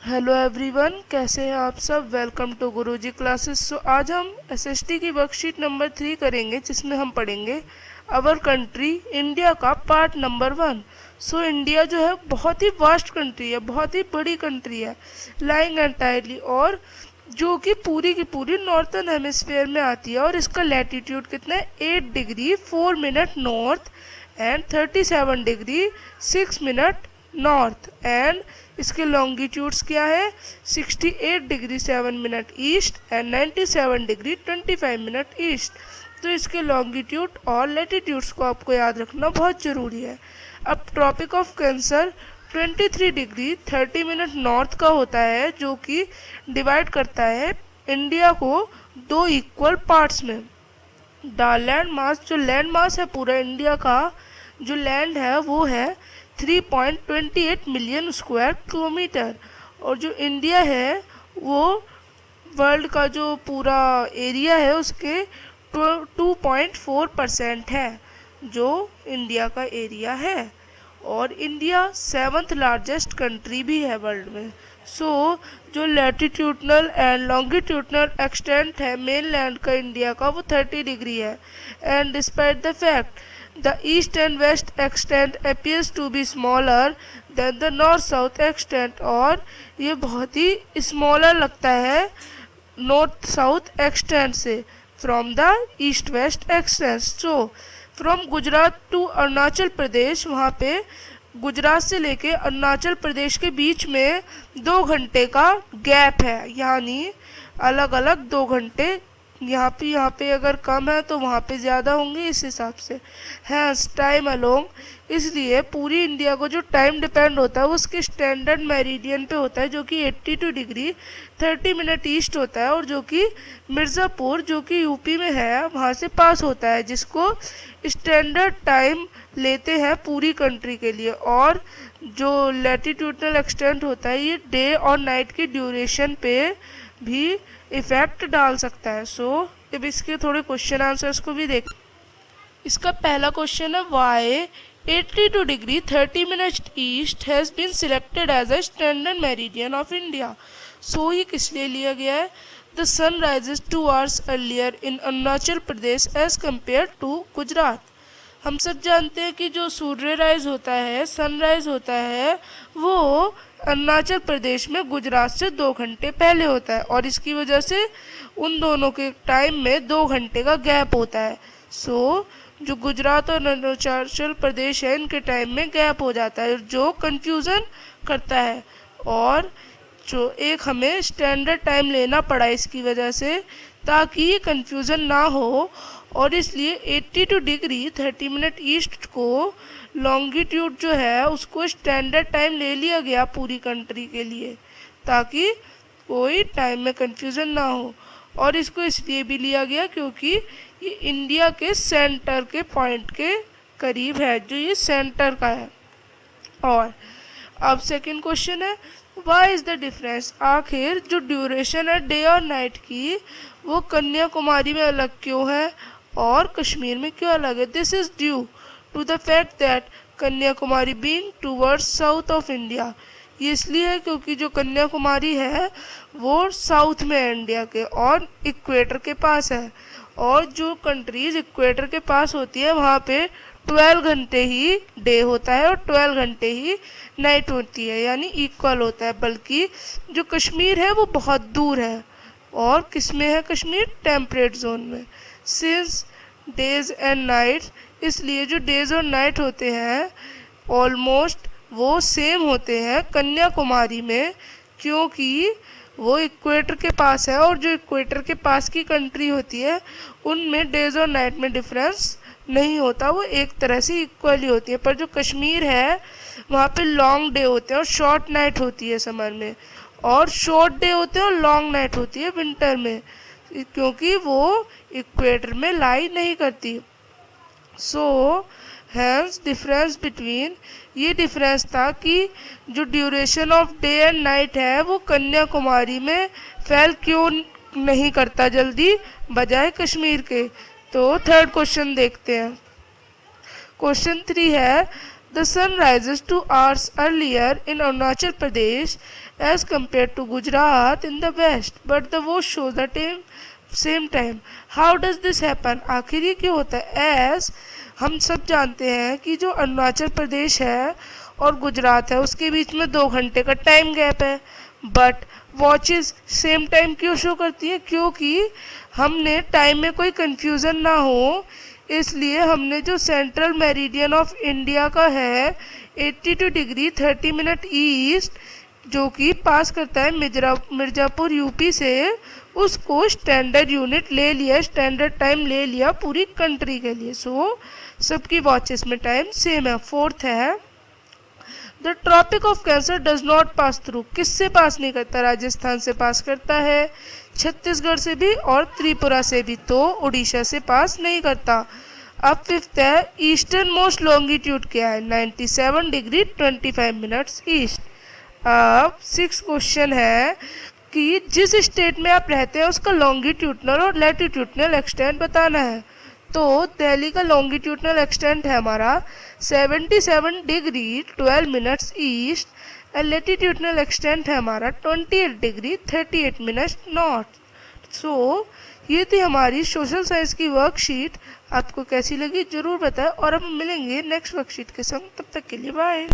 Hello everyone, कैसे हैं आप सब। Welcome to Guruji classes. आज हम एसएसटी की वर्कशीट नंबर 3 करेंगे, जिसमें हम पढ़ेंगे अवर कंट्री इंडिया का पार्ट नंबर 1। इंडिया जो है बहुत ही वास्ट कंट्री है, बहुत ही बड़ी कंट्री है, लाइंग एंटायरली, और जो कि पूरी की पूरी नॉर्थन हेमिस्फेयर में आती है। और इसका लैटिट्यूड कितना है, 8 degree 4 minute north and 37 degree 6 minute north. And इसके लॉन्गिट्यूड्स क्या है, 68 degree 7 minute east and 97 degree 25 minute east. तो इसके लॉन्गिट्यूड और लैटिट्यूड्स को आपको याद रखना बहुत ज़रूरी है। अब tropic of cancer 23 degree 30 minute north का होता है, जो कि डिवाइड करता है इंडिया को 2 इक्वल पार्ट्स में। द लैंड मास, जो लैंड मास है पूरा इंडिया का, जो लैंड है वो है 3.28 मिलियन स्क्वायर किलोमीटर। और जो इंडिया है वो वर्ल्ड का जो पूरा एरिया है उसके 2.4% है, जो इंडिया का एरिया है। और इंडिया 7th लार्जेस्ट कंट्री भी है वर्ल्ड में। जो लैटिट्यूडनल एंड लॉन्गिट्यूडनल एक्सटेंट है मेन लैंड का इंडिया का, वो 30 डिग्री है। And despite the fact the east and west extent appears to be smaller than the north south extent, और ये बहुत ही स्मॉलर लगता है नॉर्थ साउथ एक्सटेंट से from the east west extent. From Gujarat to Arunachal Pradesh, वहाँ पे गुजरात से लेके अरुणाचल प्रदेश के बीच में 2 घंटे का गैप है, यानी अलग अलग 2 घंटे। यहाँ पे अगर कम है तो वहाँ पे ज़्यादा होंगे, इस हिसाब से। हैंस टाइम अलोंग, इसलिए पूरी इंडिया को जो टाइम डिपेंड होता है वो उसके स्टैंडर्ड मेरिडियन पे होता है, जो कि 82 डिग्री 30 मिनट ईस्ट होता है, और जो कि मिर्ज़ापुर, जो कि यूपी में है, वहाँ से पास होता है, जिसको स्टैंडर्ड टाइम लेते हैं पूरी कंट्री के लिए। और जो लैटिट्यूडनल एक्सटेंट होता है ये डे और नाइट की ड्यूरेशन पे भी इफेक्ट डाल सकता है। अब इसके थोड़े क्वेश्चन आंसर्स को भी देख। इसका पहला क्वेश्चन है, why 82 degree 30 minute east has been selected as a standard meridian of India. ये किस लिए लिया गया है। The sun rises 2 hours earlier in Arunachal Pradesh as compared to Gujarat. हम सब जानते हैं कि जो सूर्य राइज होता है, सनराइज होता है, वो अरुणाचल प्रदेश में गुजरात से 2 घंटे पहले होता है, और इसकी वजह से उन दोनों के टाइम में 2 घंटे का गैप होता है। जो गुजरात और अरुणाचल प्रदेश है, इनके टाइम में गैप हो जाता है, जो कंफ्यूजन करता है। और जो एक हमें स्टैंडर्ड टाइम लेना पड़ा इसकी वजह से, ताकि कंफ्यूजन ना हो, और इसलिए 82 डिग्री 30 मिनट ईस्ट को लॉन्गिट्यूड जो है उसको स्टैंडर्ड टाइम ले लिया गया पूरी कंट्री के लिए, ताकि कोई टाइम में कंफ्यूजन ना हो। और इसको इसलिए भी लिया गया क्योंकि ये इंडिया के सेंटर के पॉइंट के करीब है, जो ये सेंटर का है। और अब सेकंड क्वेश्चन है, वाई इज़ द डिफरेंस। आखिर जो ड्यूरेशन है डे और नाइट की, वो कन्याकुमारी में अलग क्यों है और कश्मीर में क्यों अलग है। This is due to the fact that Kanyakumari being towards south of India. ये इसलिए है क्योंकि जो कन्याकुमारी है वो साउथ में है इंडिया के, और इक्वेटर के पास है। और जो कंट्रीज इक्वेटर के पास होती है वहाँ पे 12 घंटे ही डे होता है और 12 घंटे ही नाइट होती है, यानी इक्वल होता है। बल्कि जो कश्मीर है वो बहुत दूर है, और किस में है कश्मीर, टेम्परेट जोन में। सिंस डेज एंड नाइट, इसलिए जो डेज और नाइट होते हैं ऑलमोस्ट वो सेम होते हैं कन्याकुमारी में, क्योंकि वो इक्वेटर के पास है। और जो इक्वेटर के पास की कंट्री होती है उनमें डेज और नाइट में डिफरेंस नहीं होता, वो एक तरह से इक्वली होती है। पर जो कश्मीर है वहाँ पे लॉन्ग डे होते हैं और शॉर्ट नाइट होती है समर में, और शॉर्ट डे होते हैं और लॉन्ग नाइट होती है विंटर में, क्योंकि वो इक्वेटर में लाई नहीं करती। हैंस डिफरेंस बिटवीन, ये डिफरेंस था कि जो duration of day and night है वो कन्याकुमारी में फैल क्यों नहीं करता जल्दी, बजाय कश्मीर के। तो थर्ड क्वेश्चन देखते हैं। क्वेश्चन 3 है, The sun rises 2 hours earlier in Arunachal Pradesh as compared to Gujarat in the west, but the watch shows the same time. How does this happen? आखिर ये क्यों होता है? As हम सब जानते हैं कि जो अरुणाचल प्रदेश है और गुजरात है उसके बीच में 2 घंटे का टाइम गैप है, बट वॉचेस सेम टाइम क्यों शो करती है? क्योंकि हमने टाइम में कोई कंफ्यूजन ना हो, इसलिए हमने जो सेंट्रल मेरिडियन ऑफ इंडिया का है 82 डिग्री 30 मिनट ईस्ट जो कि पास करता है मिर्ज़ापुर यूपी से, उसको स्टैंडर्ड यूनिट ले लिया, स्टैंडर्ड टाइम ले लिया पूरी कंट्री के लिए। सो सबकी वॉचेस में टाइम सेम है। फोर्थ है the tropic of cancer does not pass through. किससे पास नहीं करता? राजस्थान से पास करता है, छत्तीसगढ़ से भी और त्रिपुरा से भी, तो उड़ीसा से पास नहीं करता। अब फिफ्थ है ईस्टर्न मोस्ट लॉन्गिट्यूड क्या है? 97 डिग्री 25 मिनट्स ईस्ट। अब सिक्स क्वेश्चन है कि जिस स्टेट में आप रहते हैं उसका लॉन्गिट्यूडनल और लैटिट्यूडनल एक्सटेंट बताना है। तो दिल्ली का लॉन्गिट्यूडनल एक्सटेंट है हमारा 77 डिग्री 12 मिनट्स ईस्ट, और लैटिट्यूडनल एक्सटेंट है हमारा 28 डिग्री 38 मिनट्स नॉर्थ। सो ये थी हमारी सोशल साइंस की वर्कशीट। आपको कैसी लगी ज़रूर बताएं, और अब मिलेंगे नेक्स्ट वर्कशीट के संग। तब तक के लिए बाय।